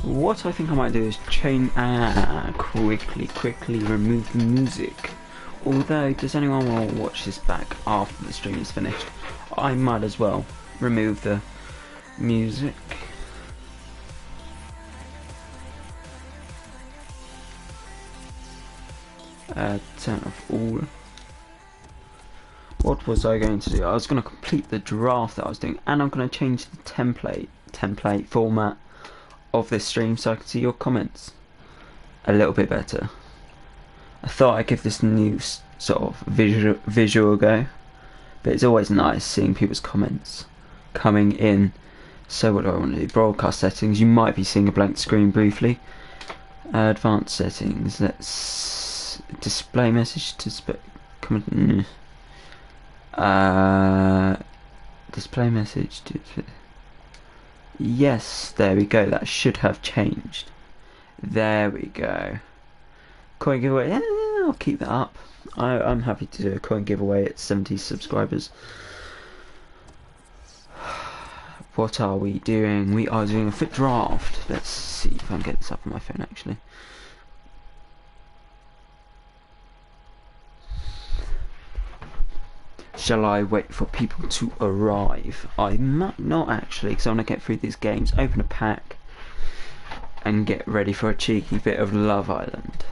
What I think I might do is quickly remove the music. Although, does anyone want to watch this back after the stream is finished? I might as well remove the music. Turn off all. What was I going to do? I was going to complete the draft that I was doing, and I'm going to change the template format of this stream so I can see your comments a little bit better. I thought I'd give this new sort of visual go, but it's always nice seeing people's comments coming in. So what do I want to do? Broadcast settings. You might be seeing a blank screen briefly. Advanced settings. Let's display message to comment. Display message to. Yes, there we go. That should have changed. There we go. Coin giveaway. Yeah, I'll keep that up. I'm happy to do a coin giveaway at 70 subscribers. What are we doing? We are doing a FUT draft. Let's see if I can get this up on my phone actually. Shall I wait for people to arrive? I might not actually, because I want to get through these games, open a pack, and get ready for a cheeky bit of Love Island.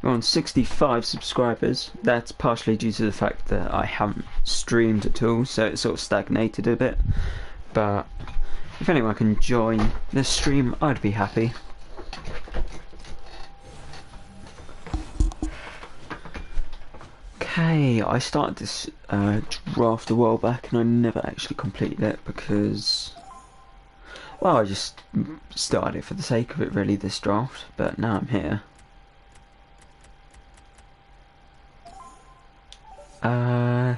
We're on 65 subscribers. That's partially due to the fact that I haven't streamed at all, so it's sort of stagnated a bit. But if anyone can join the stream, I'd be happy. Okay, I started this draft a while back and I never actually completed it because, well, I just started it for the sake of it really, this draft, but now I'm here.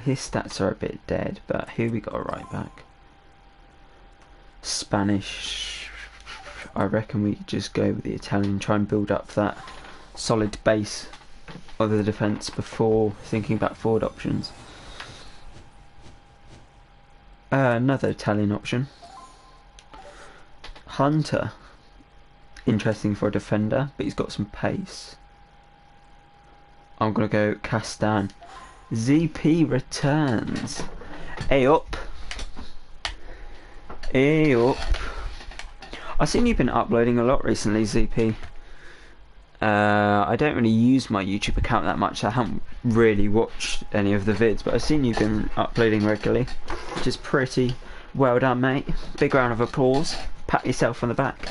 His stats are a bit dead, but here we got a right back. Spanish, I reckon we just go with the Italian, try and build up that solid base of the defence before thinking about forward options. Another Italian option. Hunter. Interesting for a defender, but he's got some pace. I'm going to go Castan. ZP returns. Hey up. Hey up. I've seen you've been uploading a lot recently, ZP. I don't really use my YouTube account that much, so I haven't really watched any of the vids, but I've seen you've been uploading regularly, which is pretty well done, mate. Big round of applause. Pat yourself on the back.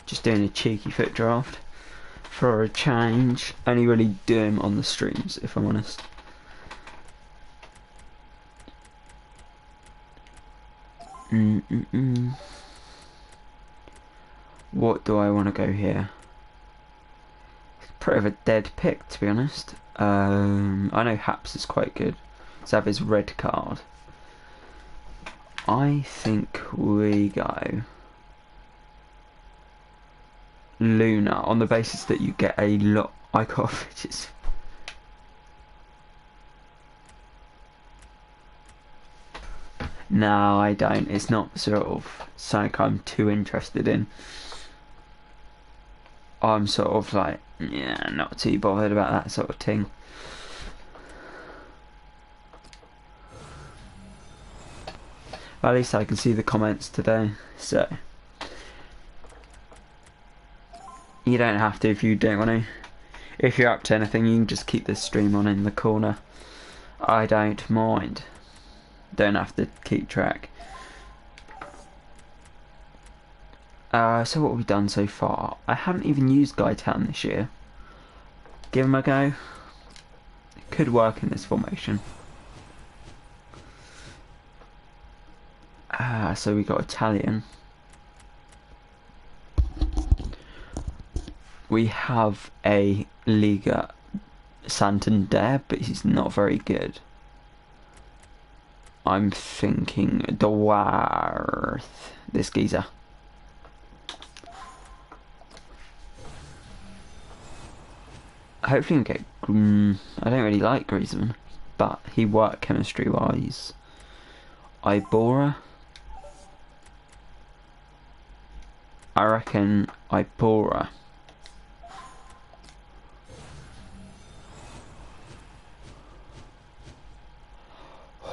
Just doing a cheeky FUT draft for a change. Only really do them on the streams, if I'm honest. What do I want to go here? It's pretty of a dead pick, to be honest. I know Haps is quite good. Let's have his red card. I think we go Luna on the basis that you get a lot. I got just. No, I don't. It's not sort of something I'm too interested in. I'm sort of like, yeah, not too bothered about that sort of thing. Well, at least I can see the comments today, so you don't have to if you don't want to. If you're up to anything, you can just keep this stream on in the corner. I don't mind. Don't have to keep track. So what have we done so far? I haven't even used Guy Town this year. Give him a go. It could work in this formation. So we got Italian. We have a Liga Santander, but he's not very good. I'm thinking Dwarth, this geezer. hopefully we get. I don't really like Griezmann, but he worked chemistry wise. Ibora. I reckon Ibora.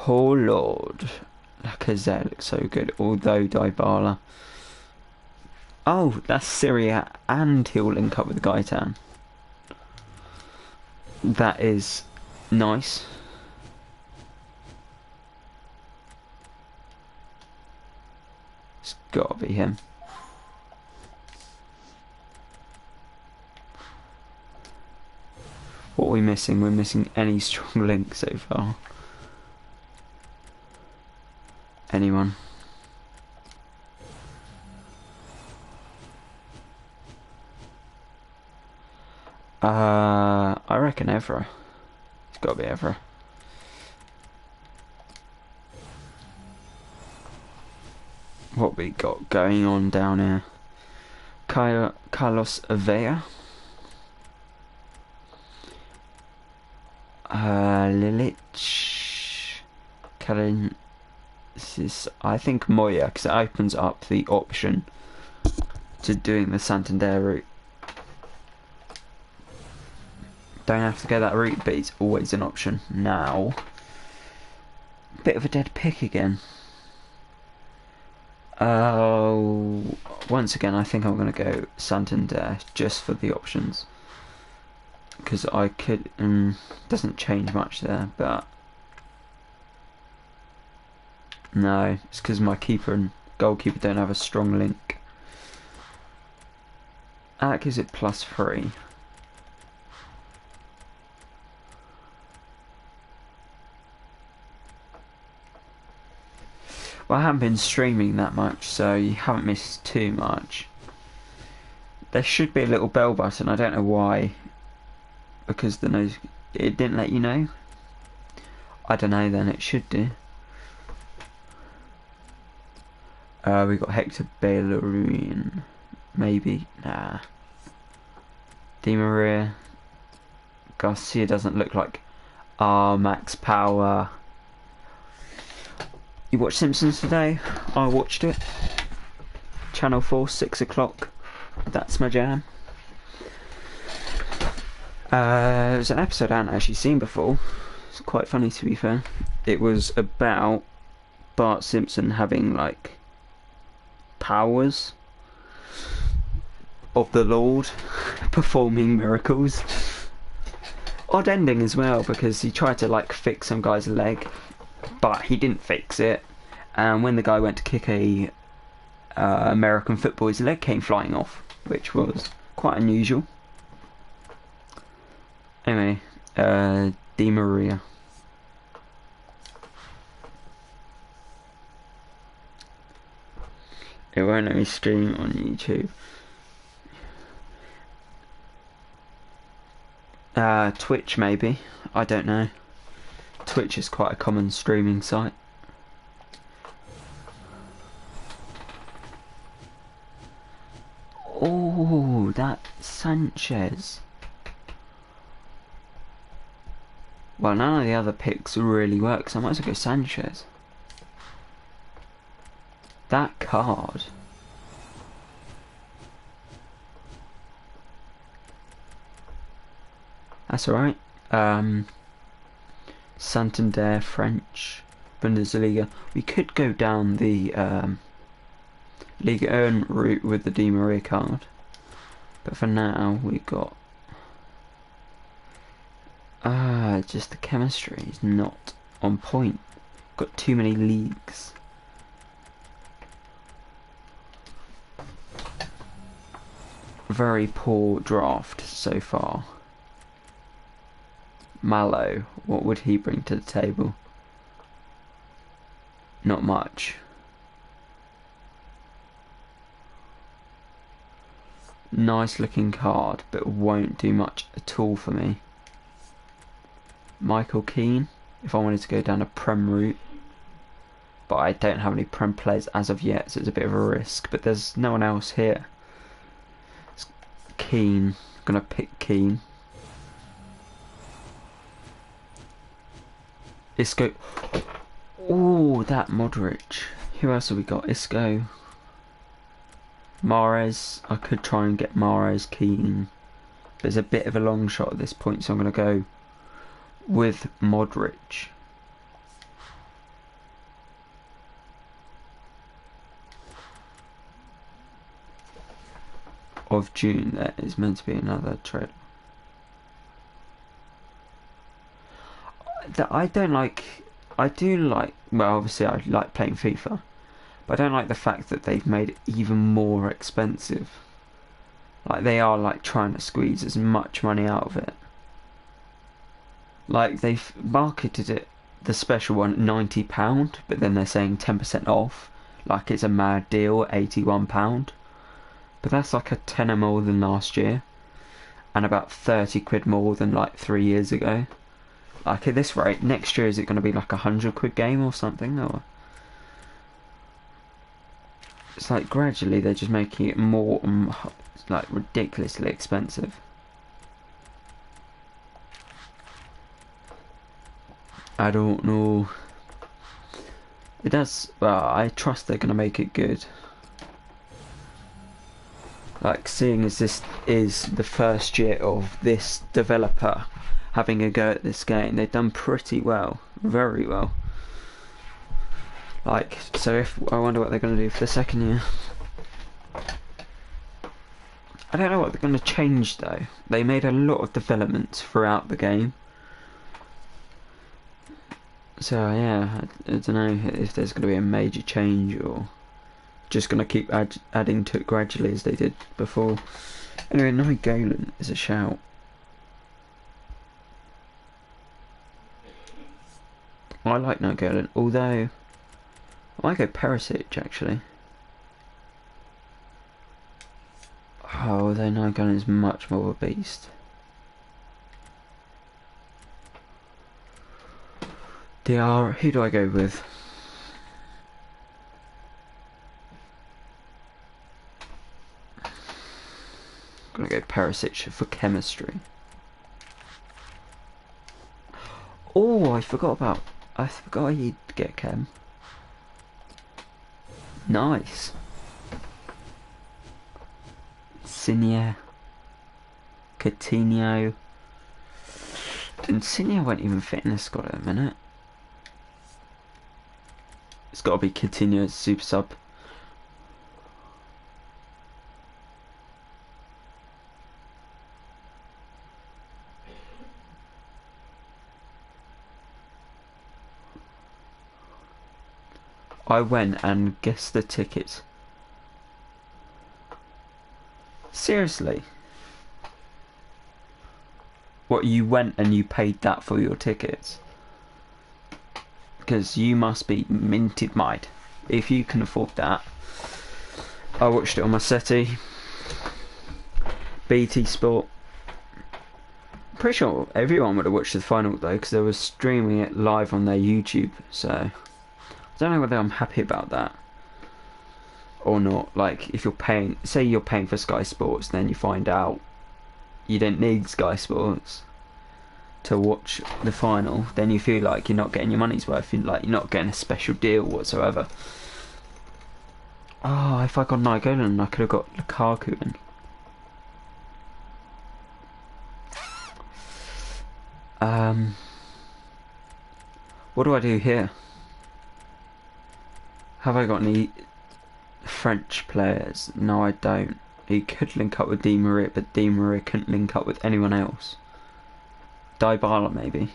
Oh Lord, Lacazette looks so good. Although Dybala. Oh, that's Syria, and he'll link up with Gaitan. That is nice. It's gotta be him. What are we missing? We're missing any strong link so far. Anyone? I reckon Evra. It's gotta be Evra. What we got going on down here? Carlos Vea. Lilich. Karen. This is, I think, Moya, because it opens up the option to doing the Santander route. Don't have to go that route, but it's always an option. Now, bit of a dead pick again. Once again, I think I'm going to go Santander just for the options. Because I could, doesn't change much there, but no, it's because my keeper and goalkeeper don't have a strong link. That gives it +3. Well, I haven't been streaming that much, so you haven't missed too much. There should be a little bell button, I don't know why. Because it didn't let you know. I don't know then, it should do. We got Hector Bellerin. Maybe. Nah. Di Maria. Garcia doesn't look like Max Power. You watched Simpsons today? I watched it. Channel 4, 6 o'clock. That's my jam. It was an episode I hadn't actually seen before. It's quite funny, to be fair. It was about Bart Simpson having, like, powers of the Lord, performing miracles. Odd ending as well, because he tried to, like, fix some guy's leg, but he didn't fix it. And when the guy went to kick a American football, his leg came flying off, which was quite unusual. Anyway, Di Maria. It won't let me stream on YouTube. Twitch maybe. I don't know. Twitch is quite a common streaming site. Oh, that Sanchez. Well, none of the other picks really work, so I might as well go Sanchez. That card. That's alright. Santander, French, Bundesliga. We could go down the Ligue 1 route with the Di Maria card. But for now, we got... just the chemistry is not on point. Got too many leagues. Very poor draft so far. Mallow, what would he bring to the table? Not much. Nice looking card, but won't do much at all for me. Michael Keane, if I wanted to go down a Prem route. But I don't have any Prem players as of yet, so it's a bit of a risk. But there's no one else here. It's Keane, gonna pick Keane. Isco. Oh, that Modric. Who else have we got? Isco. Mahrez. I could try and get Mahrez, Keane. There's a bit of a long shot at this point, so I'm going to go with Modric. Of June, that is meant to be another trade. That I don't like. I do like. Well, obviously, I like playing FIFA, but I don't like the fact that they've made it even more expensive. Like they are like trying to squeeze as much money out of it. Like they've marketed it, the special one, £90, but then they're saying 10% off. Like it's a mad deal, £81. But that's like a tenner more than last year, and about 30 quid more than like 3 years ago. Like at this rate, next year is it going to be like £100 game or something? Or it's like gradually they're just making it more like ridiculously expensive. I don't know. It does. Well, I trust they're going to make it good. Like, seeing as this is the first year of this developer having a go at this game, they've done pretty well, very well. Like, so if I wonder what they're going to do for the second year. I don't know what they're going to change though. They made a lot of developments throughout the game. So yeah, I don't know if there's going to be a major change or just going to keep adding to it gradually as they did before. Anyway, Nainggolan is a shout. I like Nainggolan, although I might go Perisic actually. Oh, although Nainggolan is much more of a beast. Who do I go with? I'm gonna go Perisic for chemistry. Oh, I forgot you'd get chem. Nice. Insigne. Coutinho. Insigne won't even fit in this squad at a minute. It's got to be Coutinho as super sub. I went and guessed the tickets. Seriously? What, you went and you paid that for your tickets? Because you must be minted mind if you can afford that. I watched it on my settee. BT Sport. I'm pretty sure everyone would have watched the final though, because they were streaming it live on their YouTube, so I don't know whether I'm happy about that or not. Like, if you're paying, say you're paying for Sky Sports, then you find out you don't need Sky Sports to watch the final, then you feel like you're not getting your money's worth. You feel like you're not getting a special deal whatsoever. Oh, if I got Nainggolan, I could have got Lukaku in. What do I do here? Have I got any French players? No, I don't. He could link up with Di Maria, but Di Maria couldn't link up with anyone else. Dybala maybe.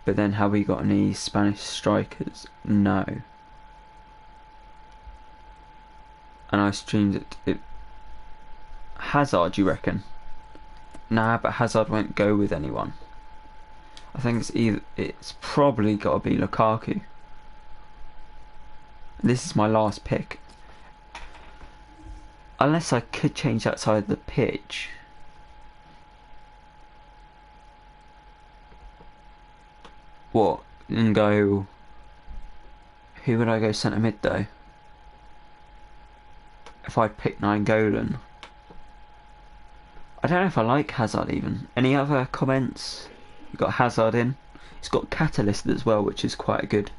But then have we got any Spanish strikers? No. And I streamed it. Hazard, you reckon? Nah, but Hazard won't go with anyone. I think it's probably got to be Lukaku. This is my last pick. Unless I could change that side of the pitch. What? And go... Who would I go centre mid though? If I pick Nainggolan. I don't know if I like Hazard even. Any other comments? You got Hazard in. It's got Catalyst as well, which is quite good.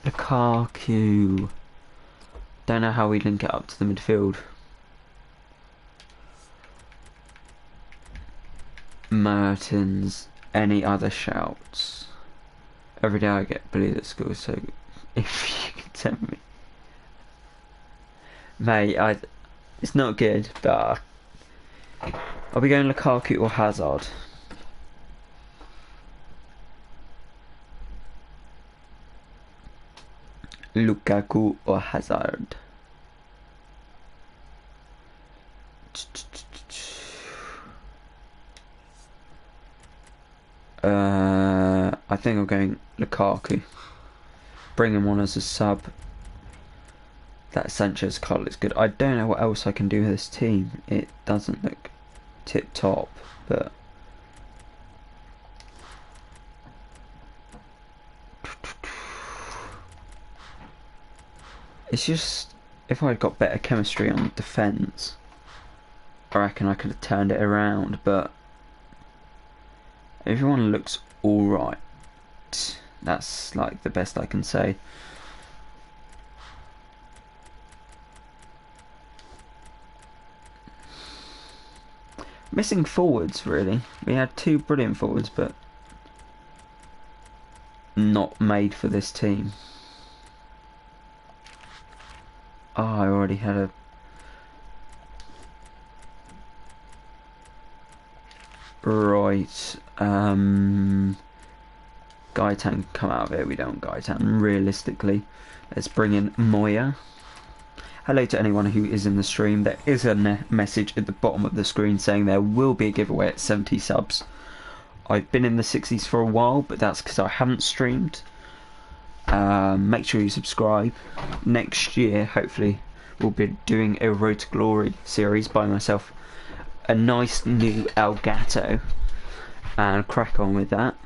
Lukaku. Don't know how we link it up to the midfield. Mertens. Any other shouts? Every day I get bullied at school, so if you can tell me. Mate, it's not good, but I'll be going Lukaku or Hazard. Lukaku or Hazard. I think I'm going Lukaku. Bring him on as a sub. That Sanchez card looks good. I don't know what else I can do with this team. It doesn't look tip top, but it's just, if I'd got better chemistry on defence, I reckon I could have turned it around, but everyone looks alright. That's like the best I can say. Missing forwards, really. We had two brilliant forwards, but not made for this team. Oh, I already had a... Right. Gaitan come out of it. We don't Gaitan. Realistically, let's bring in Moya. Hello to anyone who is in the stream. There is a message at the bottom of the screen saying there will be a giveaway at 70 subs. I've been in the 60s for a while, but that's because I haven't streamed. Make sure you subscribe. Next year, hopefully, we'll be doing a Road to Glory series by myself. A nice new Elgato, and crack on with that.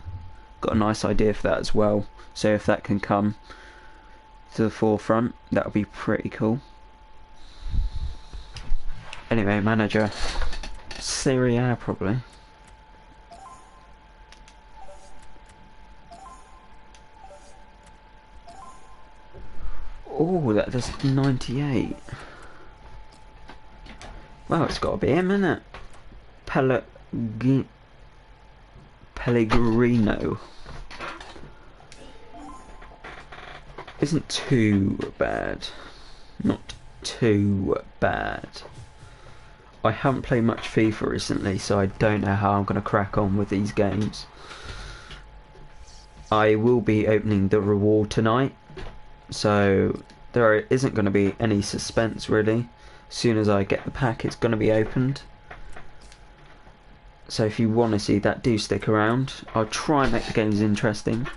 Got a nice idea for that as well, so if that can come to the forefront, that'll be pretty cool. Anyway, manager, Serie A probably. Oh, that does 98. Well, it's got to be him, isn't it? Pellegrino. Isn't too bad. Not too bad. I haven't played much FIFA recently, so I don't know how I'm going to crack on with these games. I will be opening the reward tonight, so there isn't going to be any suspense really. As soon as I get the pack, it's going to be opened. So if you want to see that, do stick around. I'll try and make the games interesting.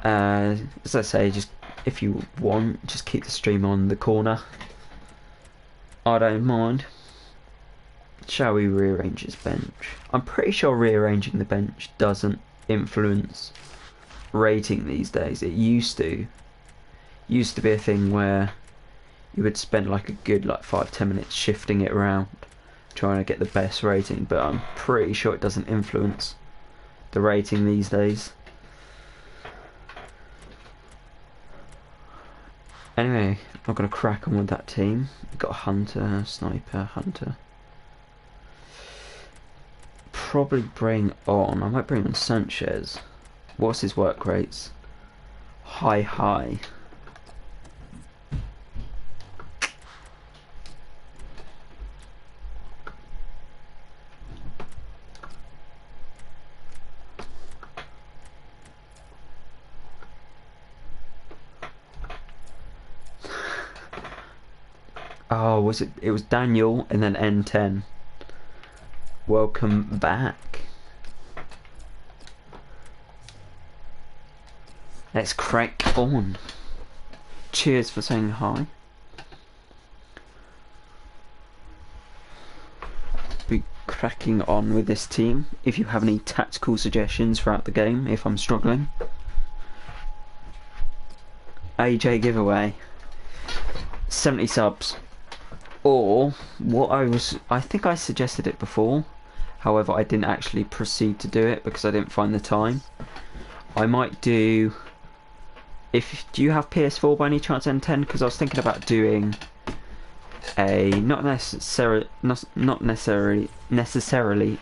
As I say, just if you want, just keep the stream on the corner. I don't mind. Shall we rearrange his bench? I'm pretty sure rearranging the bench doesn't influence rating these days. It used to be a thing where you would spend like a good 5-10 minutes shifting it around, trying to get the best rating, but I'm pretty sure it doesn't influence the rating these days. Anyway, I'm gonna crack on with that team. We've got Hunter, Sniper, Hunter. Probably I might bring on Sanchez. What's his work rates? High. Oh, was it? It was Daniel and then N10. Welcome back. Let's crack on. Cheers for saying hi. Be cracking on with this team. If you have any tactical suggestions throughout the game, if I'm struggling. AJ giveaway. 70 subs. Or what I think I suggested it before. However, I didn't actually proceed to do it because I didn't find the time. I might do... Do you have PS4 by any chance, N10? Because I was thinking about doing a not necessarily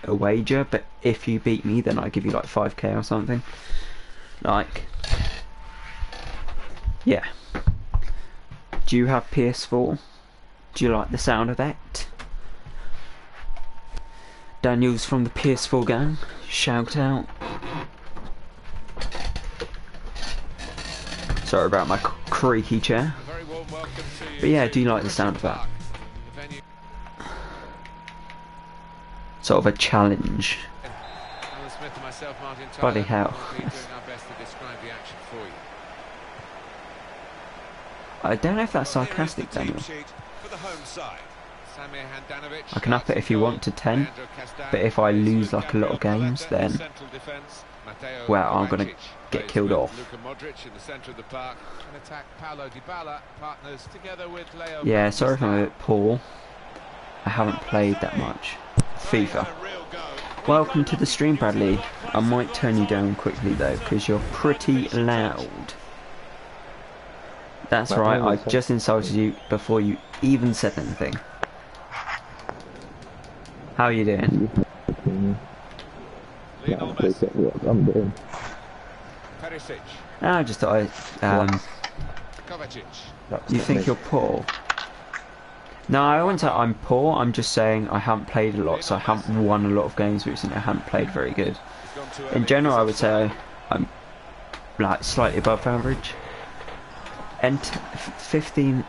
a wager, but if you beat me, then I give you like 5k or something. Like, yeah. Do you have PS4? Do you like the sound of that? Daniel's from the PS4 gang. Shout out. Sorry about my creaky chair. But yeah, do you like the sound of that? Sort of a challenge. Bloody hell. I don't know if that's sarcastic, Daniel. I can up it if you want to 10, but if I lose like a lot of games, then, well, I'm going to get killed off. Yeah, sorry if I'm a bit poor. I haven't played that much FIFA. Welcome to the stream, Bradley. I might turn you down quickly though, because you're pretty loud. That's right, I just insulted you before you even said anything. How are you doing? I'm doing. I just thought you think you're poor? No, I wouldn't say I'm poor, I'm just saying I haven't played a lot, so I haven't won a lot of games recently, I haven't played very good. In general, I would say I'm like slightly above average. And FIFA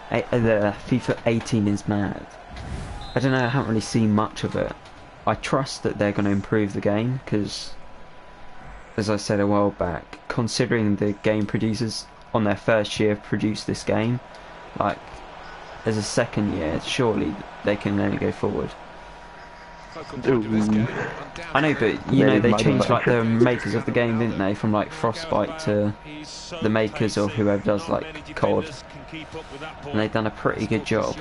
18 is mad. I don't know, I haven't really seen much of it. I trust that they're going to improve the game, because, as I said a while back, considering the game producers on their first year produced this game, like, as a second year, surely they can only go forward. I know, but you know they changed like the makers of the game, didn't they? From like Frostbite to the makers or whoever does like COD, and they've done a pretty good job.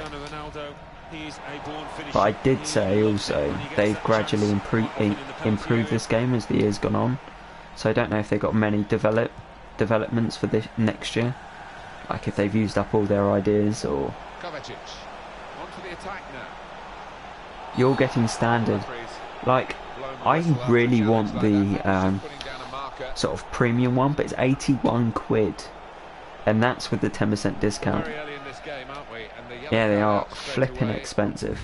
But I did say also they've gradually improved this game as the year's gone on. So I don't know if they've got many developments for this next year, like if they've used up all their ideas or. You're getting standard. Like, I really want the sort of premium one, but it's 81 quid. And that's with the 10% discount. Yeah, they are flipping expensive.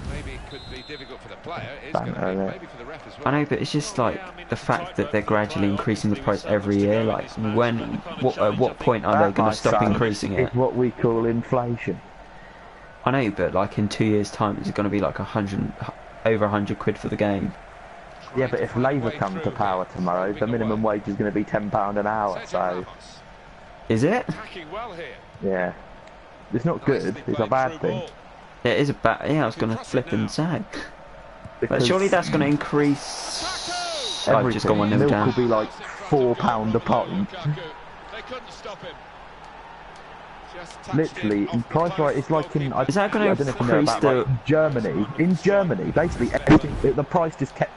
I know, but it's just like the fact that they're gradually increasing the price every year. Like, at what point are they going to stop increasing it? It's what we call inflation. I know, but like in 2 years' time, it's going to be like over 100 quid for the game. Yeah, but if Labour come to power tomorrow, the minimum wage is going to be £10 an hour. So, is it? Yeah, it's not good. It's a bad thing. It is a bad. Yeah, I was going to flip and say. But surely that's going to increase. I've just got one milk down. Will be like £4 a pint. Literally, in price right, it's like in. Is that going to increase the Germany? In Germany, basically everything. The price just kept.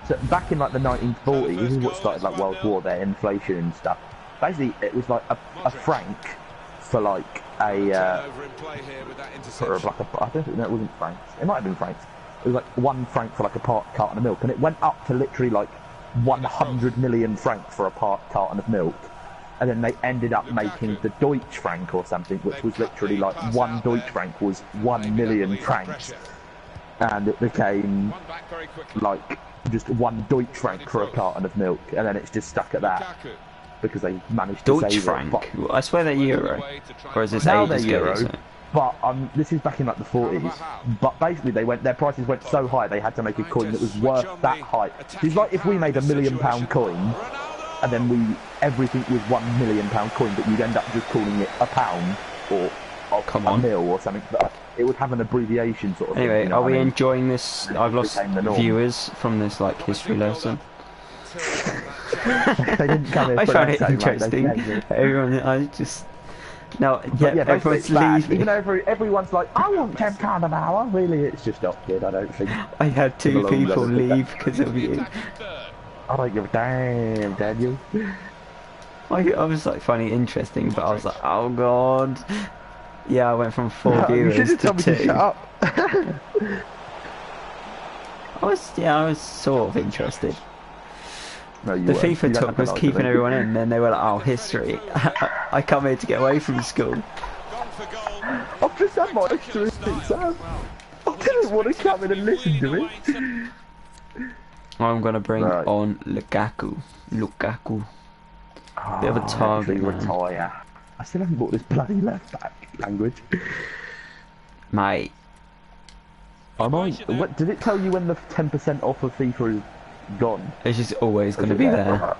So back in like the 1940s, this is what started like World War, their inflation and stuff. Basically, it was like a franc for like I don't know, it wasn't francs. It might have been francs. It was like 1 franc for like a carton of milk, and it went up to literally like 100 million francs for a carton of milk. And then they ended up making the Deutsche Frank or something, which was literally like 1 Deutsche Frank was 1 million francs. And it became like just 1 Deutsche Frank for a carton of milk. And then it's just stuck at that because they managed to Deutsche save Frank? it. But I swear they're euro. Or is this now ages they're ago? euro. So? But this is back in like the 40s. But basically their prices went so high they had to make a coin that was worth that high. It's like if we made £1 million coin, and then everything was £1 million coin, but you'd end up just calling it a pound or a mil or something. But it would have an abbreviation sort of anyway, thing, you know are we I mean? enjoying this? I've lost viewers from this like history lesson. They didn't come here I for found it that, interesting. Like, Everyone, No, But yeah, yeah, basically everyone's it's bad. leaving. Even though everyone's like, I want £10 an hour. Really, it's just not good. I don't think. I had In the 2 long run, people I think that- leave because of you. I don't give a damn, Daniel. I was like finding it interesting, but I was like, oh god. Yeah, I went from 4 You viewers should have to told me to 2. shut up. I was sort of interested. No, you The weren't. You FIFA don't talk have was that keeping argument. everyone in, then they were like, oh, history. I come here to get away from school. I've just had my history exam. I didn't want to come in and listen to it. I'm going to bring Right. on Lukaku. Bit of a Oh, target, actually man. retire. I still haven't bought this bloody left back language. Mate, I might. What did it tell you when the 10% off of FIFA is gone? it's just always going to Is be it there.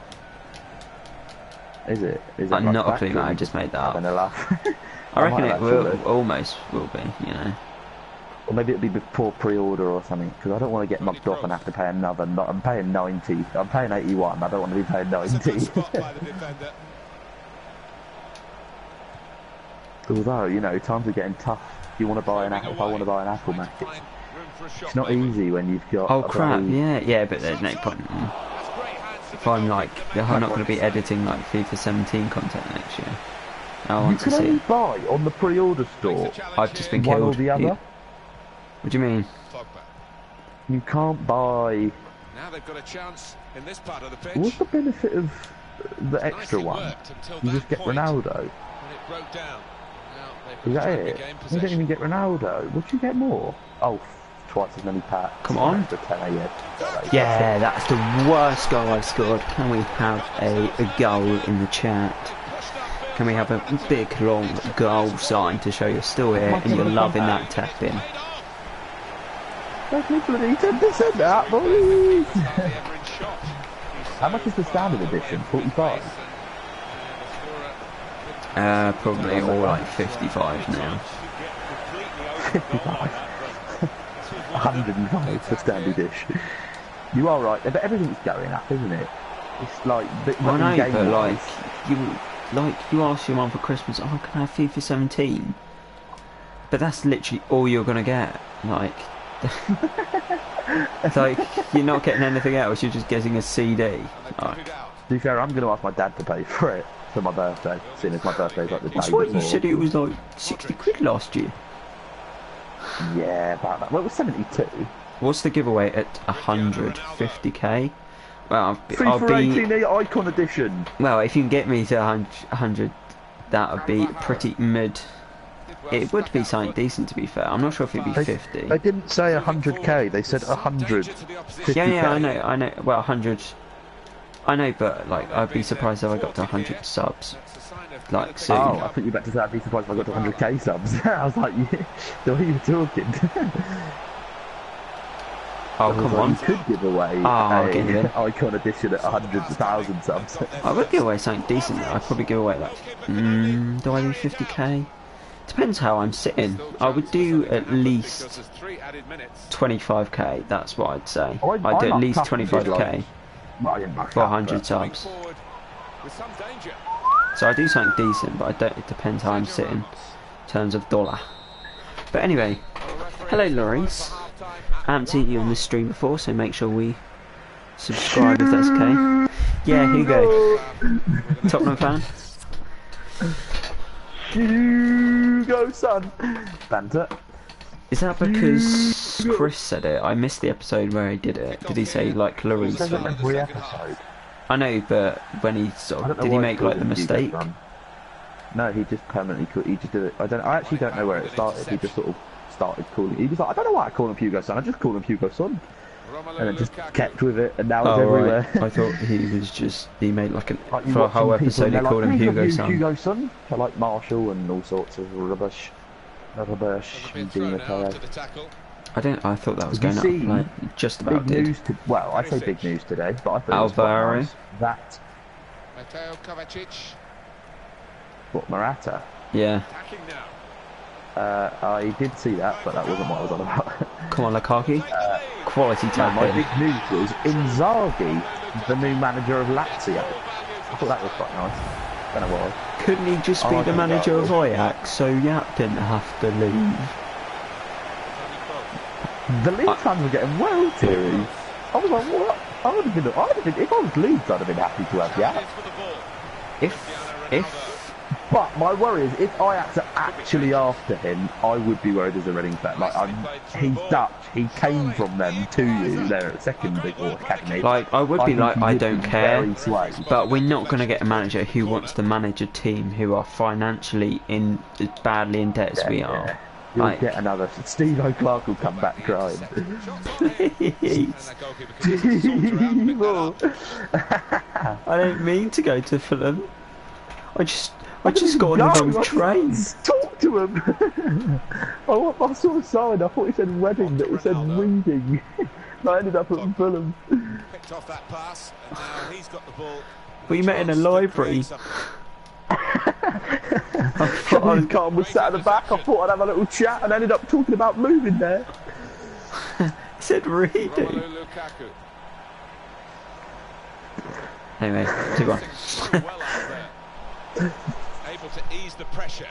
Is it? Is it? I'm like not a back clue, or mate. I you just made that having up. a laugh? I reckon might it will, actually. almost will be, you know. Or maybe it'll be before pre-order or something, because I don't want to get mugged off and have to pay another. I'm paying 90. I'm paying 81. I don't want to be paying 90. Although, you know, times are getting tough. If you want to buy an apple, if I want to buy an Apple Mac, it's not easy when you've got. Oh a crap, bloody- yeah, but there's no point. If I'm like, I'm not going to be editing like FIFA 17 content next year. I You want to can see only it. buy on the pre-order store I've just been one or killed. the other. What do you mean? You can't buy. Now they've got a chance in this part of the pitch. What's the benefit of the extra Nicely one? worked until You that just get point Ronaldo. when it broke down. Now they've Is got that to it? regain You don't possession. even get Ronaldo. Would you get more? Oh, twice as many packs. Come on. The 10 yeah. Yeah, that's the worst goal I've scored. Can we have a goal in the chat? Can we have a big long goal sign to show you're still here and you're loving that tap in? That's me bloody 10% out, boys! How much is the standard edition? 45? Probably all like 55 now. 55. 105 for standard dish. You are right, but everything's going up, isn't it? It's like I know, game but wise. you ask your mum for Christmas, oh, can I have FIFA 17? But that's literally all you're gonna get. Like, it's like you're not getting anything else. You're just getting a CD. Like, To be fair, I'm going to ask my dad to pay for it for my birthday, seeing as my birthday's like the day that's what you before. said. It was like 60 quid last year. Yeah, about that. Well, it was 72. What's the giveaway at 150k? Well, I'll FIFA be 18 Icon Edition. well. If you can get me to 100, that would be pretty mid. It would be something decent, to be fair. I'm not sure if it'd be 50. They didn't say 100k, they said 100. Yeah, I know. Well, 100. I know, but like, I'd be surprised if I got to 100 subs. Like soon. Oh, I thought you were about to say I'd be surprised if I got to 100k subs. I was like, yeah, the way you were talking. Oh, come on. You could give away I'll get you in. an Icon Edition at 100,000 subs. I would give away something decent. I'd probably give away like, do I do 50k? Depends how I'm sitting. I would do at least 25k. That's what I'd say. I'd do at least 25k for 100 subs. So I do something decent, but I don't. It depends how I'm sitting in terms of dollar. But anyway, hello, Lawrence. I haven't seen you on this stream before, so make sure we subscribe if that's okay. Yeah, Hugo. Tottenham fan? Hugo, son. Banter. Is that because Chris said it? I missed the episode where he did it. Did he say like He Lawrence says it fan? every episode. I know, but when he I sort don't of know did he why make he like the called him Hugo, mistake? son. No, he just permanently he just did it. I actually don't know where it started. He just sort of started calling. He was like, I don't know why I call him Hugo, son. I just call him Hugo, son. And then just kept with it, and now it's Oh everywhere. right, I thought he made like Like, you for a watch whole some people episode and he they're called him like, Hugo "Hey, son. Hugo, son. I like Marshall and all sorts of rubbish. Di Matteo. I thought that was Did going you up see like just about Big did. news. Well, I say big news today, but I thought it was quite Alvaro. nice. That Mateo Kovacic what Morata. Yeah. attacking now. I did see that, but that wasn't what I was on about. Come on, Lukaku. Quality No, my tackling. big news was Inzaghi, the new manager of Lazio. I thought that was quite nice. Don't know why. Couldn't he just be I the think manager that of Ajax so Yap didn't have to leave? The Leeds fans were getting well teary. I was like, what? I would have been, if I was Leeds, I'd have been happy to have Yap. If But my worry is, if Ajax are actually after him, I would be worried as a Reading fan. Like, he's Dutch. He came from them to you. They're at second big or academy. like, I would be like, I don't care, very swayed. but we're not going to get a manager who wants to manage a team who are financially as badly in debt as we are. You'll Like, get another. Steve O'Clark will come back crying. I don't mean to go to Fulham. I just got on the wrong train. Talk to him. I saw a sign. I thought it said Reading, but it said Reading. I ended up at Fulham. Picked off that pass, and now he's got the ball. We met in a library. Carl was sat at the back. I thought I'd have a little chat and ended up talking about moving there. He said reading. Anyway, 2-1. Able to ease the pressure.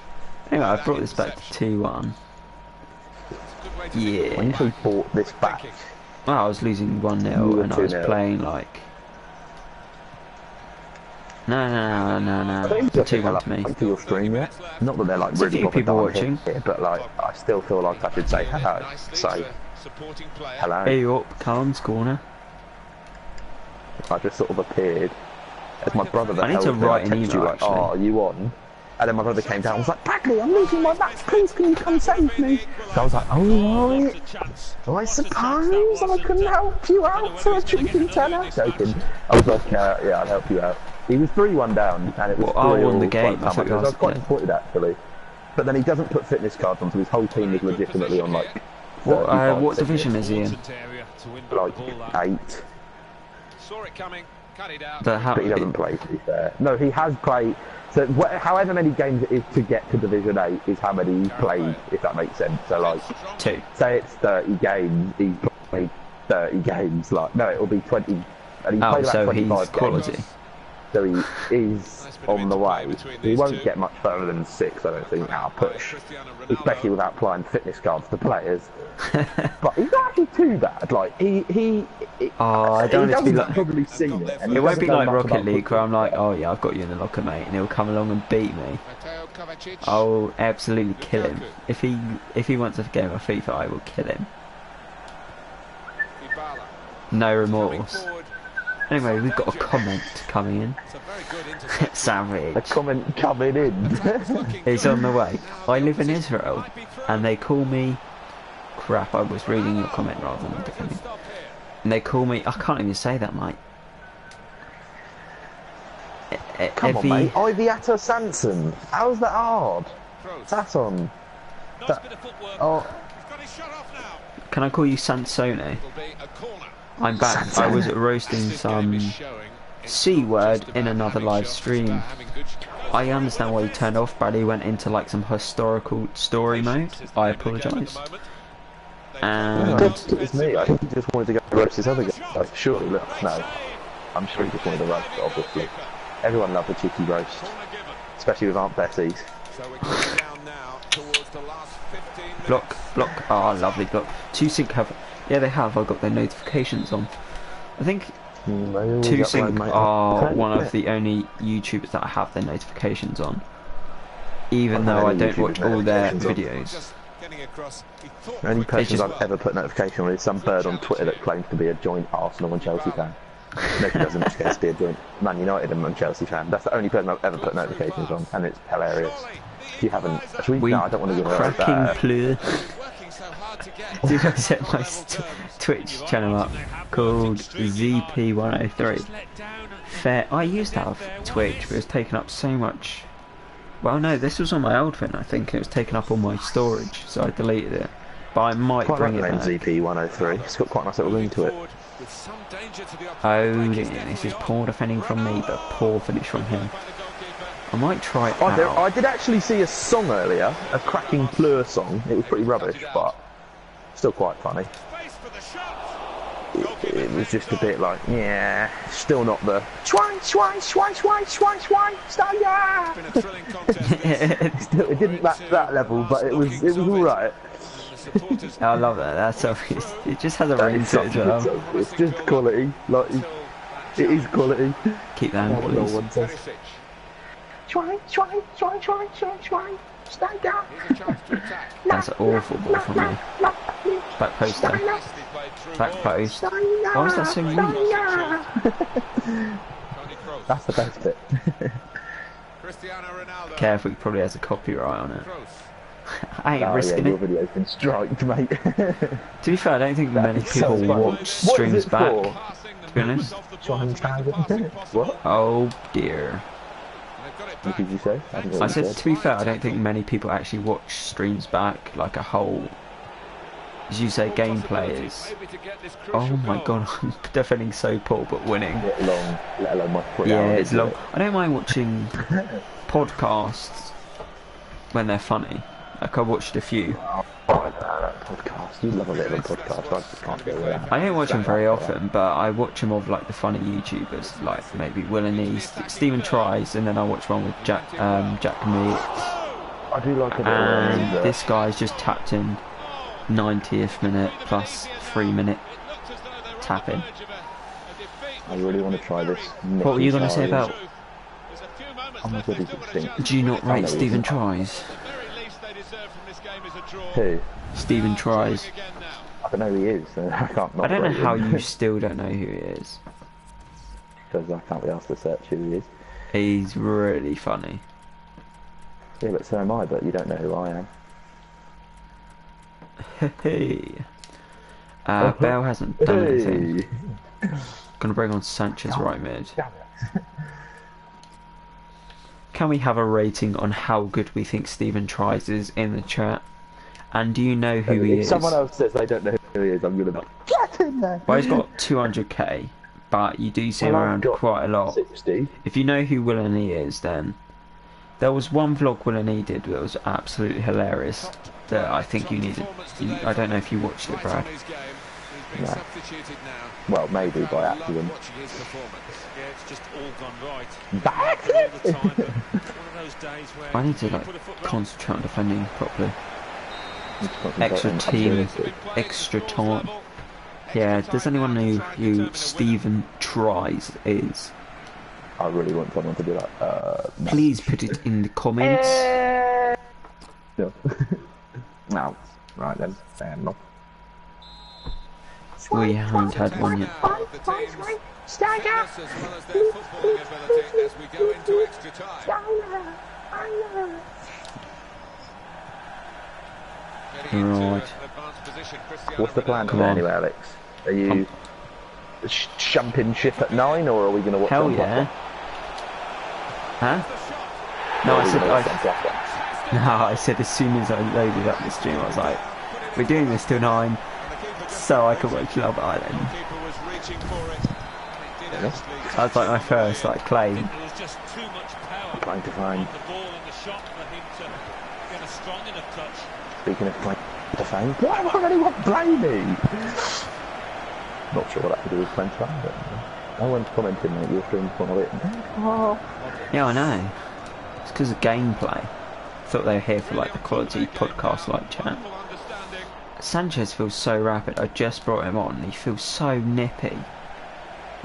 Anyway, I brought this back to 2-1. Yeah. When you bought this back, Well, I was losing 1-0 and I was playing like... No. 2-1 to me. to your stream yet? Not that they're like There's a really few people watching. here, but like I still feel like I should say hello. Say hello. Hey up, Calm's corner. I just sort of appeared as my brother that I need to write an email, like, actually. oh, are you on? And then my brother came down and was like, Bradley, I'm losing my back, please can you come save me? So I was like, oh right, I suppose I can help you out for a chicken tenner. Joking. I was like, yeah, I'll help you out. He was 3-1 down and it was Well, I won the game. I was quite disappointed actually. But then he doesn't put fitness cards on, so his whole team is legitimately on like... What division is he in? Like 8. Saw it coming, cut it out. But he doesn't play, to be fair. No, he has played. So however many games it is to get to Division 8 is how many he's played, if that makes sense. So like, 2. say it's 30 games, he's played 30 games. Like, no, it'll be 20. And he's played about so 25 he's quality. games. So he is on the way. He won't get much further than 6, I don't think. Now push, especially without applying fitness cards to players. But he's not actually too bad. Like I don't want it to be like... probably seen it. And It he won't be doesn't know like much Rocket about League where football. I'm like, oh yeah, I've got you in the locker, mate, and he'll come along and beat me. I'll absolutely kill him. If he wants a game of FIFA, I will kill him. No remorse. Anyway, we've got a comment coming in. Savage. A comment coming in. He's on the way. I live in Israel, and they call me... Crap, I was reading your comment rather than defending. And they call me... I can't even say that, mate. Come on, mate. Iviata Sanson. How's that hard? That's on. Oh. Can I call you Sansone? I'm back. I was roasting some C word in another live stream. I understand why you turned off, Bradley went into like some historical story mode. I apologise. And It was me. I think he just wanted to go roast this other guy. Like, surely, look, no. I'm sure he just wanted to roast, obviously. Everyone loves a cheeky roast. Especially with Aunt Bessie's. block. Ah, lovely block. 2Sync have... Yeah, they have. I got their notifications on. I think 2Sync are one of the only YouTubers that I have their notifications on. Even though I don't watch all their videos. The only person I've ever put notification on is some bird on Twitter that claims to be a joint Arsenal and Chelsea fan. No, he doesn't. He claims to be a joint Man United and Chelsea fan. That's the only person I've ever put notifications on, and it's hilarious. If you haven't, no, I don't want to give her cracking plur. Did I set my Twitch channel up called ZP103? Fair. I used to have Twitch, but it was taking up so much. Well, no, this was on my old phone, I think. It was taking up all my storage, so I deleted it. But I might bring it back. ZP103. It's got quite a nice little ring to it. Oh dear, this is poor defending from me, but poor finish from him. I might try it out. I did actually see a song earlier, a cracking plur song. It was pretty rubbish, but still quite funny. it was just a bit like, yeah, still not the swine, Steiger! Been a thrilling contest. This. Still, it didn't match that level, but it was all right. The supporters I love that. That's so. It just has a ring to it as well. It's just quality, like it is quality. Keep that in, No please. one says Perisic. swine, Steiger. Here's a chance to attack. That's an awful ball from me. Back post though. Nicely played through Back ball. post. Why was that so weak? Toni Kroos. That's the best bit. Cristiano Ronaldo. Careful, he probably has a copyright on it. Kroos. I ain't Oh yeah, risking your it. video's been striked, mate. To be fair, I don't think many is so people funny. watch What is streams it back. for? Passing the To be honest. movement of the ball. Trying It's made the to passing possible. What? Oh dear. They've got it What back. did you say? I haven't I heard said, you to be fair, I don't think many people actually watch streams back, like a whole, as you say, gameplay is. Maybe to get this Oh crucial my goal. god, I'm defending so poor, but winning. Let alone, let alone my 3 Yeah, hours, it's isn't long. it? I don't mind watching podcasts when they're funny. Like I watched a few. Podcast. You love a bit of a podcast. I just can't do that. I don't watch them very often, but I watch them of like the funny YouTubers, like maybe Will and E, Stephen Tries, and then I watch one with Jack Meat. I do like a bit And of this guy's just tapped in 90th minute plus 3 minute tapping. I really want to try this. What were you going to say about? Oh my god, he's extinct. Do you not I rate know Stephen he's- Tries? Who? Stephen Tries. I don't know who he is. So I can't. I don't know how you still don't know who he is. Because I can't be asked to search who he is. He's really funny. Yeah, but so am I. But you don't know who I am. Hey. Bale hasn't done anything. Gonna bring on Sanchez right mid. Damn it. Can we have a rating on how good we think Stephen Tries is in the chat? And do you know who he If is? someone else says they don't know who he is, I'm gonna be like, get in there. Well, he's got 200k, but you do see him Well, I've around got quite a lot. 60. If you know who Will and E is, then there was one vlog Will and E did that was absolutely hilarious. That I think you needed. I don't know if you watched it, Brad. No. Well, maybe by accident. Watching his performance. Yeah, it's just all gone right. By accident! All the time, but one of those days where I need to you like put a foot wrong. concentrate on defending properly. Extra Extra team, extra time. Yeah. Does anyone know who Stephen Tries is? I really want someone to be like, no. Please put it in the comments. No. No. Right then, fair enough. We haven't had one yet. Stagger! As well as their footballing ability as we go into extra time. Getting into an Right. advanced position, Cristiano What's the plan Ronaldo. Come today on. anyway, Alex? Are you jumping ship at 9 or are we going to watch Hell on yeah. Huh? The shot. No, I Are we said gonna watch on Proper? no. I said as soon as I loaded up the stream, I was like, we're doing this till 9, so I can watch Love Island. Keeper was reaching for it. It did actually. That was like my first like claim. There was just too much power Trying to find, on the ball and the shot for him to get a strong enough touch. speaking of trying to find, why won't anyone play me? Not sure what that to do with French fan, but no one's commenting, mate. Your stream's gone a bit. Oh. Yeah, I know. It's because of gameplay. Thought they were here for like the quality podcast like chat. Full understanding. Sanchez feels so rapid. I just brought him on. He feels so nippy.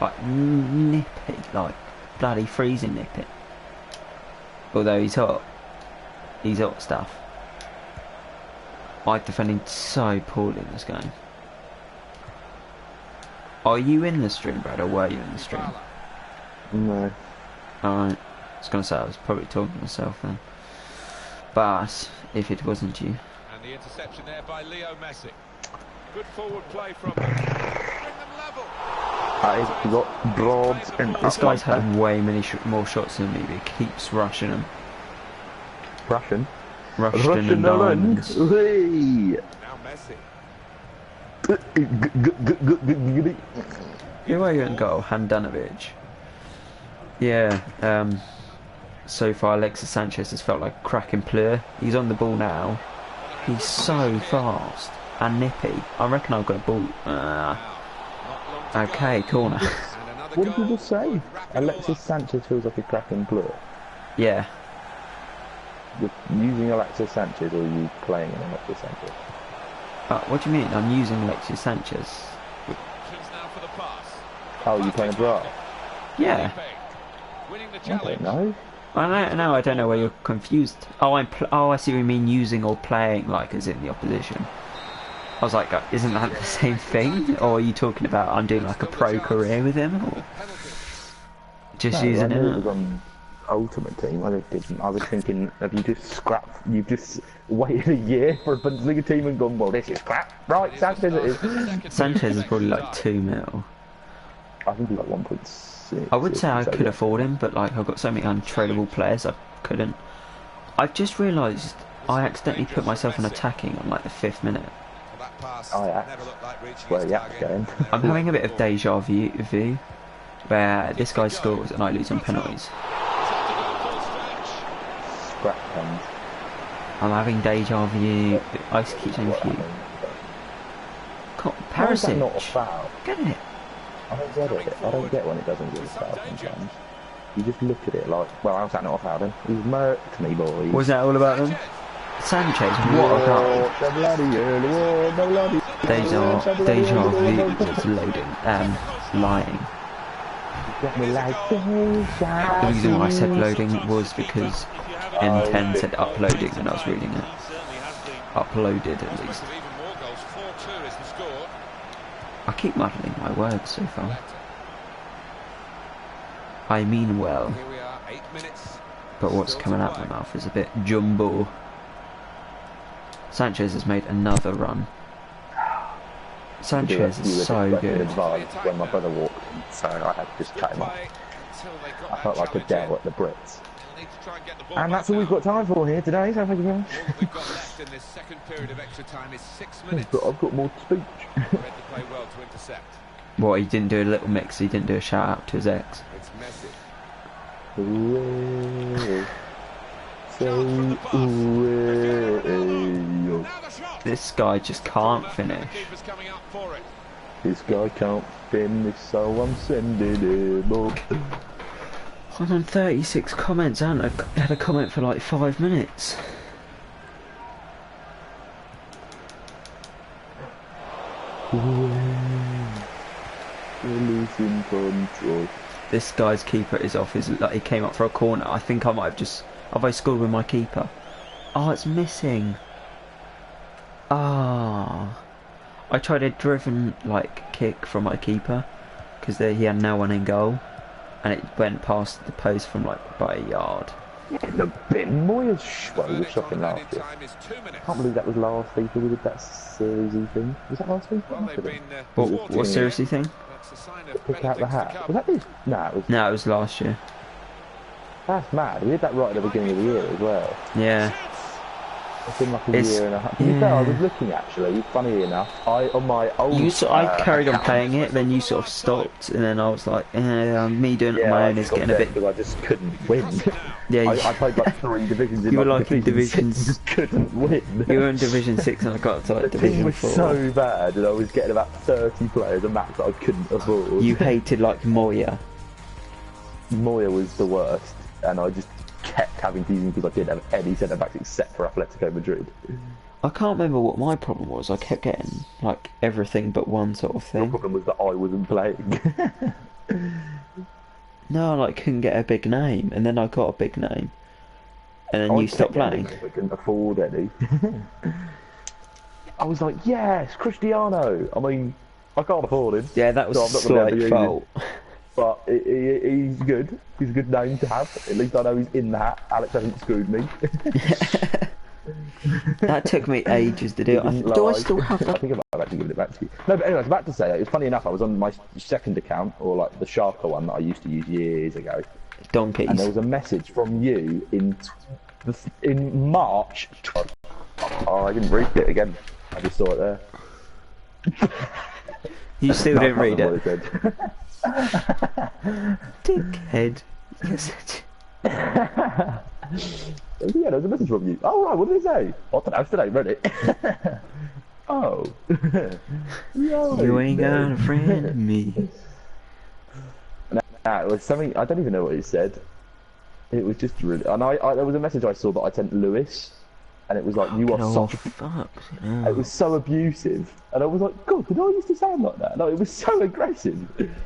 Like nippy, like bloody freezing nippy. Although he's hot. He's hot stuff. I'm defending so poorly in this game. Are you in the stream, Brad, or were you in the stream? No. Alright. I was going to say I was probably talking to myself then. But if it wasn't you. And the interception there by Leo Messi. Good forward play from him. Bring them level. He's got broads and This guy's had way many more shots than me, but he keeps rushing them. Russian. Rushton and Diamonds. Hey. Now Messi. Who are you in goal? Handanovic. Yeah, so far Alexis Sanchez has felt like a cracking player. He's on the ball now. He's so fast and nippy. I reckon I've got a ball. Not Okay, corner. And another What did you goal. just say? Rapid Alexis on. Sanchez feels like a cracking player. Yeah. You're using Alexis Sanchez or are you playing in Alexis Sanchez? What do you mean? I'm using Alexis Sanchez. Options now for the pass. Oh, you playing a draft? Yeah. Winning the I don't challenge. know. I don't know where you're confused. Oh, I see what you mean, using or playing, like, as in the opposition. I was like, isn't that the same thing? Or are you talking about I'm doing like a pro career with him? Or just No, I using knew it was him? on Ultimate Team. I didn't. I was thinking, have you just scrapped? You've just waited a year for a Bundesliga team and gone, well, this is crap. Right, Sanchez it is. Sanchez is probably like 2 mil. I think he's like 1.6. I would say I could yeah. afford him, but like I've got so many untradeable players I couldn't. I've just realised I accidentally put myself on attacking on like the 5th minute. That pass Ajax. never looked like reaching Where its Ajax target. going? I'm having a bit of deja vu where this guy scores and I lose on penalties. Scrap pens. I'm having deja vu. I keep saying vu. How is that not a Perisic. foul? Get it? I don't get it. I don't get when it doesn't give a foul sometimes. You just look at it like, well, how's that not a foul then? He's murked me, boys. Was that all about them? Sanchez, what a goal. The bloody hell, whoa, the bloody Deja vu was loading, lying. Get me like deja The reason why I said vu. loading was because M10 said uploading and I was reading it. Uploaded at least. Even more goals. 4-2 is the score. I keep muddling my words so far. I mean well, Here we are, 8 minutes. but what's coming out of my mouth is a bit jumbo. Sanchez has made another run. Sanchez is so good. Advance when my brother walked in, so I had to just cut him off. I felt like a dare at the Brits. And that's all we've got time for here today, so thank you very much. All we've got left in this second period of extra time is 6 minutes. But I've got more speech. Read the play well to intercept. What, he didn't do a little mix, he didn't do a shout out to his ex. It's Messi. Hooray. Say hooray. Now the shot. This guy just can't finish. Keeper's coming up for it. This guy can't finish, so I'm sending him up. I'm on 36 comments and I had a comment for like 5 minutes. We're losing control. This guy's keeper is off. Like he came up for a corner. I think I might have I scored with my keeper? Oh, it's missing. Ah, I tried a driven like kick from my keeper because he had no one in goal, and it went past the post from like by a yard. The bin Moyes was shocking last year. Time is 2 minutes. I can't believe that was last FIFA we did that seriesy thing. Was that last FIFA? Well, Must they've have been. been What seriously thing? That's a sign of Pick better out the things to hat. come. Was that this? No, it was. No, it was last year. That's mad. We did that right at the beginning of the year as well. Yeah. It's been like a It's- year and a half. To be fair, I yeah. was looking actually. Funny enough, on my old. I carried on account- playing it, then you sort of stopped, and then I was like, me doing it on Yeah, my I own is stopped getting a there bit. because I just couldn't win. Yeah, I played like 3 divisions in You were like like in Division Division 6, just couldn't win. You were in Division 6 and I got to The like team Division was 4. so bad, and I was getting about 30 players a match that I couldn't afford. You hated like Moya. Moya was the worst, and I just kept having to use him because I didn't have any centre backs except for Atletico Madrid. I can't remember what my problem was. I kept getting like everything but one sort of The thing. problem was that I wasn't playing. No, I like couldn't get a big name, and then I got a big name, and then I you stopped kept getting playing. it, I couldn't afford any. I was like, yes, Cristiano. I mean, I can't afford him. Yeah, that was So I'm not gonna be slight able to use fault. But he's good. He's a good name to have. At least I know he's in the hat. Alex hasn't screwed me. That took me ages to do. Didn't Do I lie. still have I that? think I've actually given it back to you. No, but anyway, I was about to say, it was funny enough, I was on my second account, or like the Sharker one that I used to use years ago, and there Donkeys. was a message from you in March. Oh, I didn't read it again. I just saw it there. You still No, I didn't can't read remember it. what it said. Dickhead. Yes. Yeah, there was a message from you. Oh, right, what did it say? I don't know, I still ain't read it. Oh. You ain't got a friend in me. Nah, it was something, I don't even know what he said. It was just really, and there was a message I saw that I sent Lewis, and it was like, you are Oh, such a, fuck. it was so abusive, and I was like, God, did I used to sound like that? No, it was so aggressive.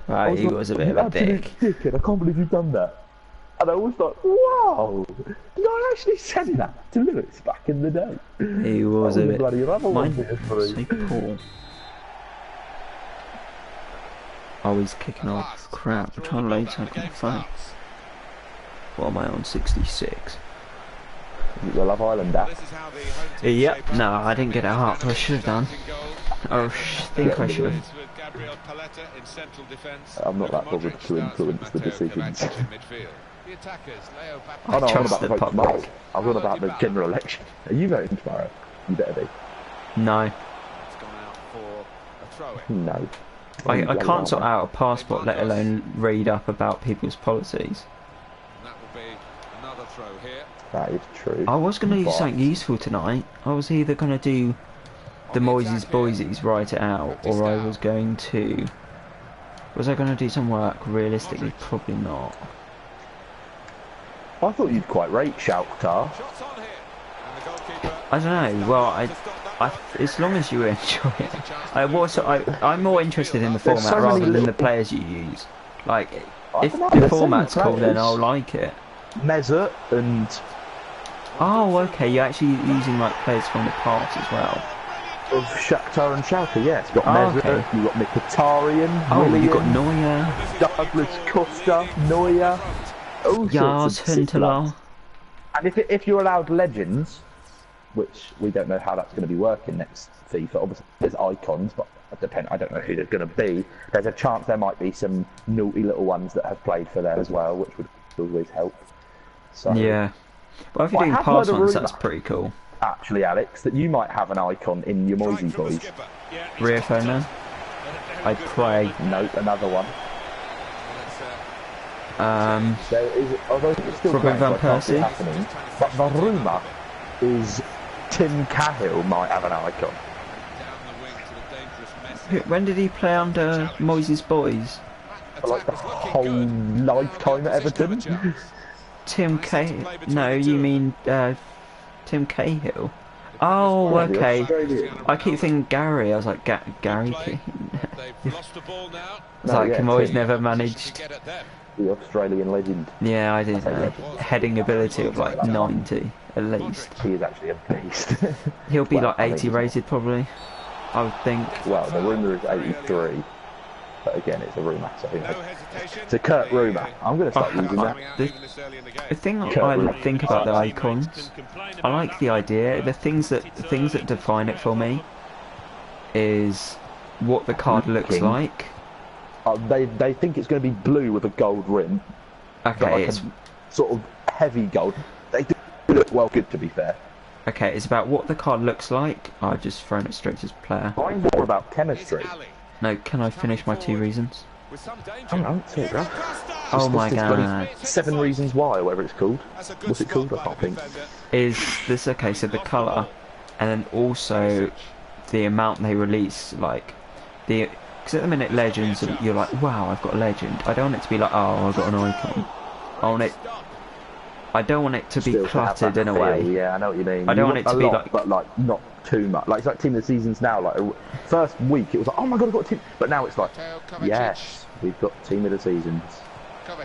I Right, he like, was a bit you of a absolute dick. dickhead, I can't believe you've done that. And I was like, wow, did I actually send that to Lewis back in the day? He was a bit. Bloody rebel, Mine wasn't it, was for so me? poor. Oh, he's kicking off. Crap, I'm trying to load something on the phone. What am I on? 66. The Love Island app. Yep, no, I didn't get it up. I should have done. I think I should have. I'm not that bothered to influence the decisions. I Oh no, I'm on trust about the the vote tomorrow. public. I'm on about the general election. Are you voting tomorrow? You better be. No. No. I can't sort out a passport, let alone read up about people's policies. That is true. I was going to do But something useful tonight. I was either going to do the Moises Boysies, write it out, or I was going to... Was I going to do some work? Realistically, probably not. I thought you'd quite rate Shakhtar. I don't know. Well, as long as you enjoy it. I'm more interested in the There's format so rather many than the little- players you use. Like, I if don't know, the there's so many format's cool, then players. I'll like it. Mesut and Oh, okay. You're actually using like players from the past as well. of Shakhtar and Schalke, yeah. It's got Oh, Mesut, okay. you've got Mkhitaryan, Oh, Willian, you got Neuer, Douglas Costa, Neuer, all Yars, sorts of sick Huntelaar. lads. And if you're allowed legends, which we don't know how that's going to be working next FIFA, obviously there's icons, but I don't know who they're going to be. There's a chance there might be some naughty little ones that have played for there as well, which would always help. So, Yeah. Well, if you're I doing have heard past a ones, rumour. that's pretty cool. actually, Alex, that you might have an icon in your Moisey boys. Rio Ferdinand. I pray. No, another one. There is, although it's still Robin playing, so van I can't see it Persie. happening. But the rumour is Tim Cahill might have an icon. When did he play under Moises Boys? For like the whole lifetime at Everton. Tim Cahill? No, you mean Tim Cahill? Oh, Yeah, the okay. Australian. I keep thinking Gary. I was like, Gary. It's No, like yeah, Moyes Tim. never managed. The Australian legend. Yeah, I did know. Heading ability of like 90 at least. He is actually a beast. He'll be Well, like I think 80 he's- rated probably. I would think. Well, the rumour is 83. But again, it's a rumour, so you know. It's a Kurt rumour. I'm going to start using that. The thing Kurt I Ruler. think about the icons, I like the idea. The things that define it for me is what the card looks King. like. They think it's going to be blue with a gold rim. But Okay, like it's a sort of heavy gold. They do look well good, to be fair. okay. It's about what the card looks like. I've just thrown it straight as player. I'm more about chemistry. No, can I finish my 2 reasons? Hang on, sorry, bro. Oh my What's this bloody god. 7 Reasons Why, or whatever it's called. What's it called? I can't think. Is this okay? So the color, and then also the amount they release, like the. Because at the minute, legends, you're like, wow, I've got a legend. I don't want it to be like, oh, I've got an icon. I don't want it to be Still to have cluttered that in a feel, way. Yeah, I know what you mean. I don't You want it to a be lot, like- but like not too much. Like it's like Team of the Seasons now. Like first week, it was like, oh my god, I've got a team. But now it's like, yes, we've got Team of the Seasons.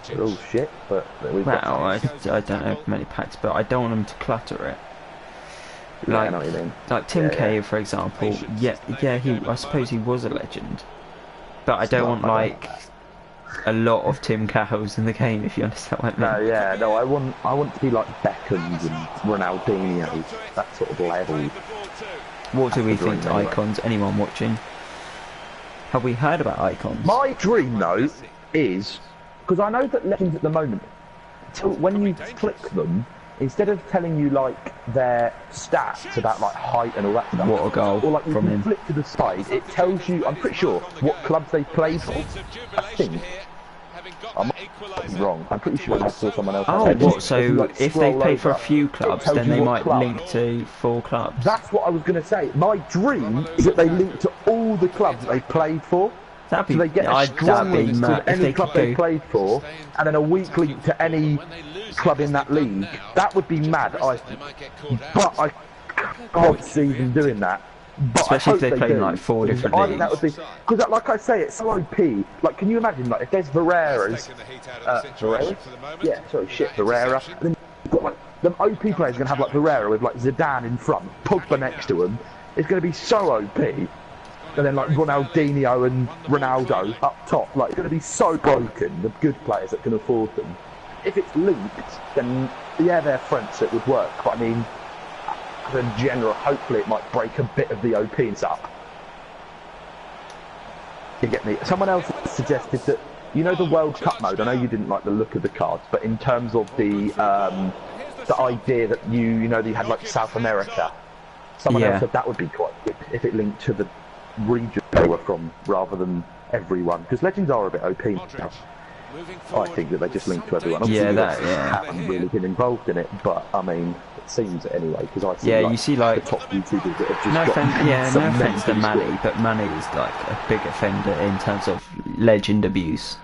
They're all shit, but we've Well, got. I don't know many packs, but I don't want them to clutter it. Yeah, I Like, know what you mean. like Tim Yeah, Cahill, yeah. for example. Yeah, I suppose he was a legend, but I don't want I don't like a lot of Tim Cahills in the game. If you understand what I mean. No, yeah, no. I want to be like Beckham's and Ronaldinho's, that sort of level. What do we That's the think to dream, anyway. icons? Anyone watching? Have we heard about icons? My dream, though, is because I know that legends at the moment, when you click them, instead of telling you like their stats about like height and all that stuff, What a goal or like you from can him. flick to the side, it tells you. I'm pretty sure what clubs they played for. I think. wrong. I'm pretty sure I saw someone else. Oh, say, what? So if they scroll play for a over, few it clubs, tells then you they what might club. link to 4 clubs. That's what I was going to say. My dream is that they link to all the clubs that they played for. That'd be, So they get a strong that'd be link mad. to If any they club could they go, played for, and then a weak link to any club in that league. That would be mad, I think. But I can't see them doing that. But especially if I hope they play in do, like 4 because different I think that would be, leagues. because like I say, it's so OP. Like, can you imagine, like, if there's Varera's, Varera? Yeah, sorry, shit, Varera. And then you've got like them OP players are gonna have like Varera with like Zidane in front, Pogba next to him. It's gonna be so OP. And then like Ronaldinho and Ronaldo up top, like it's going to be so broken. The good players that can afford them. If it's linked, then yeah, they're French, so it would work. But I mean, as a general, hopefully it might break a bit of the OPs up. You get me? Someone else suggested that, you know, the World Cup mode. I know you didn't like the look of the cards, but in terms of the idea that you know that you had like South America. Someone else said that would be quite good if it linked to the region they were from rather than everyone, because legends are a bit OP now. I think that they just link to everyone. Obviously, haven't really been involved in it, but I mean, it seems it anyway. Because I see, you see like the top YouTubers that have just no offense to mental Manny, but Manny is like a big offender in terms of legend abuse.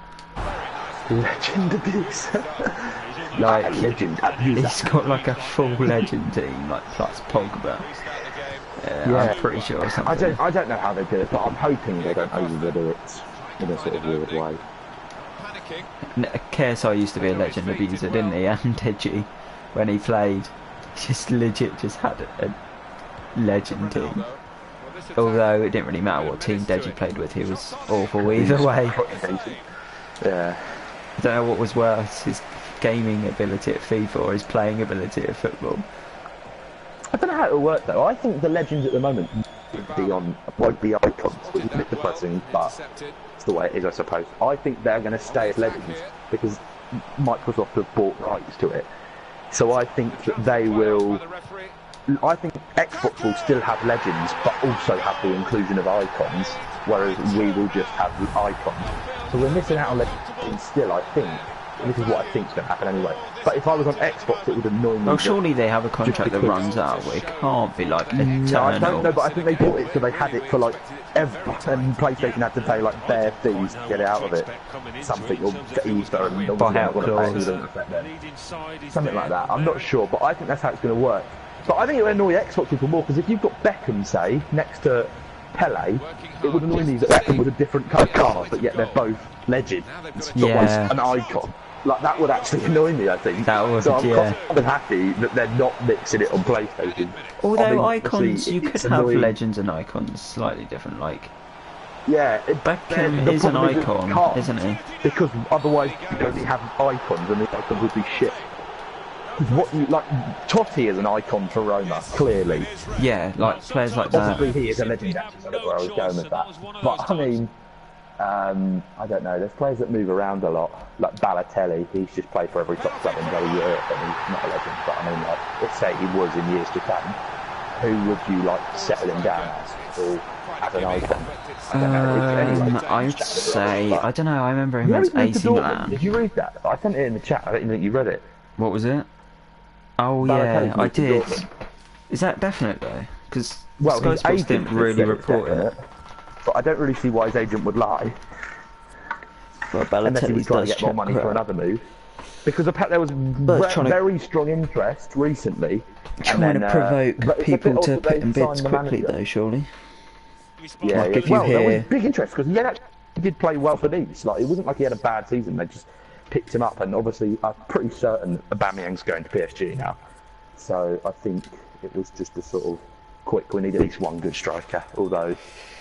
Legend abuse. Like legend abuse. He's got like a full legend team, like plus Pogba. I'm pretty sure or something. I don't know how they do it, but I'm hoping they don't overdo it in a sort of weird way. KSI used to be a legend abuser, didn't he? And Deji, when he played, just legit just had a legend team. Although it didn't really matter what team Deji played with, he was awful either way. Yeah. I don't know what was worse, his gaming ability at FIFA or his playing ability at football. I don't know how it'll work though. I think the legends at the moment won't be icons, which is a bit depressing, but it's the way it is, I suppose. I think they're going to stay as legends because Microsoft have bought rights to it. So I think that they will. I think Xbox will still have legends, but also have the inclusion of icons, whereas we will just have the icons. So we're missing out on legends still, I think. This is what I think is going to happen anyway. But if I was on Xbox, it would annoy me. Well, surely they have a contract that runs out. It can't be like eternal. No, I don't know, but I think they bought it so they had it for like ever, and PlayStation had to pay like bare fees to get it out of it. Something, or Easter, and buy out clause. Something like that. I'm not sure, but I think that's how it's going to work. But I think it would annoy Xbox people more because if you've got Beckham, say, next to Pele, it would annoy me that Beckham was a different card, but yet they're both legends. But one's an icon. Like, that would actually annoy me, I think. That would, so I'm kind of happy that they're not mixing it on PlayStation. Although icons, you could have legends and icons slightly different, like... Yeah, Beckham is an icon, isn't he? Because otherwise you only have icons and the icons would be shit. What you like, Totti is an icon for Roma, clearly. Yeah, like players like that. Obviously he is a legend, actually, that's where I was going with that. But I mean... I don't know, there's players that move around a lot, like Balotelli. He's just played for every top club in bloody Europe and he's not a legend, but I mean, like, let's say he was in years to come, who would you like settle him down as, or as an icon? I'd say, I don't know, I remember him as AC Milan. Did you read that? I sent it in the chat, I don't even think you read it. What was it? Oh yeah, I did. Is that definite though? Because Sky Sports didn't really report it. But I don't really see why his agent would lie. Well, unless he was trying to get more money for another move. Because there was very strong interest recently. Trying to provoke people to put in bids quickly though, surely. Yeah, like there was big interest because he actually did play well for Nice. Like, it wasn't like he had a bad season. They just picked him up, and obviously I'm pretty certain Aubameyang's going to PSG now. So I think it was just a sort of quick. We need at least one good striker. Although,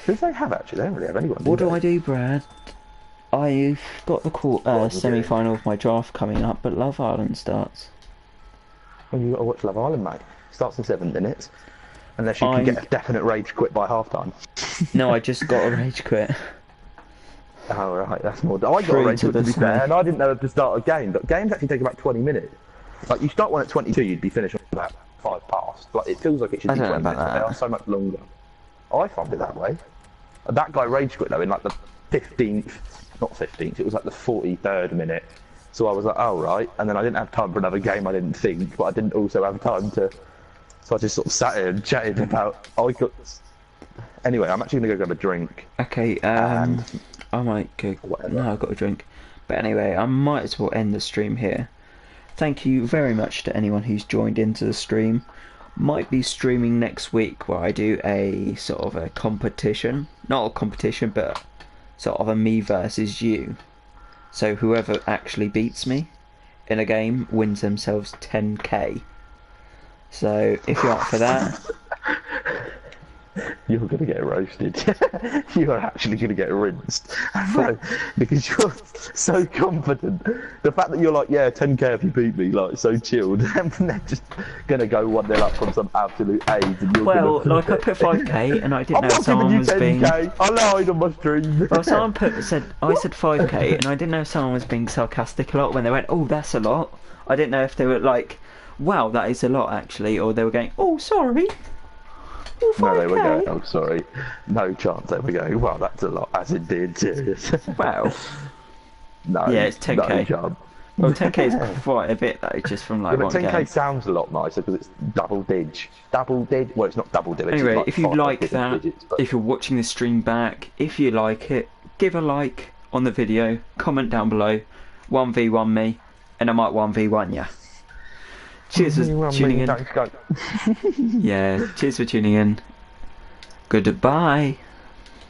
who do they have actually? They don't really have anyone. What do I do, Brad? I've got the semi-final of my draft coming up, but Love Island starts. Well, you've got to watch Love Island, mate. Starts in 7 minutes. Unless you can get a definite rage quit by half-time. No, I just got a rage quit. Oh, right, that's more... I got a rage quit, to be fair, and I didn't know to start a game, but games actually take about 20 minutes. Like, you start one at 22, you'd be finished about 5 past. Like, it feels like it should be 20 minutes, but they are so much longer. I find it that way. That guy rage quit, though, in, like, the 15th... Not 15th, it was, like, the 43rd minute. So I was like, oh, right. And then I didn't have time for another game, I didn't think, but I didn't also have time to... So I just sort of sat here and chatted about... Anyway, I'm actually going to go grab a drink. Okay, And I might go... whatever. No, I've got a drink. But anyway, I might as well end the stream here. Thank you very much to anyone who's joined into the stream. Might be streaming next week where I do a sort of a competition. Not a competition, but sort of a me versus you. So whoever actually beats me in a game wins themselves 10k. So if you're up for that... You're going to get roasted. You are actually going to get rinsed. Because you're so confident. The fact that you're like, yeah, 10k if you beat me, like, so chilled. And they're just going to go 1-0 up from some absolute AIDS. And you're Well, gonna... like I put 5k and I didn't I'm know not someone giving you was 10k. being... I lied on my stream. Well, someone said I said 5k and I didn't know if someone was being sarcastic a lot when they went, oh, that's a lot. I didn't know if they were like, wow, that is a lot actually, or they were going, oh, sorry. Oh, 5k. No, they were going, oh, sorry. No chance they were going, well, that's a lot, as it did, serious. Well, No, yeah, it's 10k. No chance. Well, 10k is quite a bit though, just from like Yeah, one but 10k game. sounds a lot nicer because it's double dig. Double dig? Well, it's not double dig. Anyway, like if you 5 like different that, digits, but... if you're watching the stream back, if you like it, give a like on the video, comment down below, 1v1 me, and I might 1v1 ya. Cheers for tuning in. Don't go. Yeah, cheers for tuning in. Goodbye.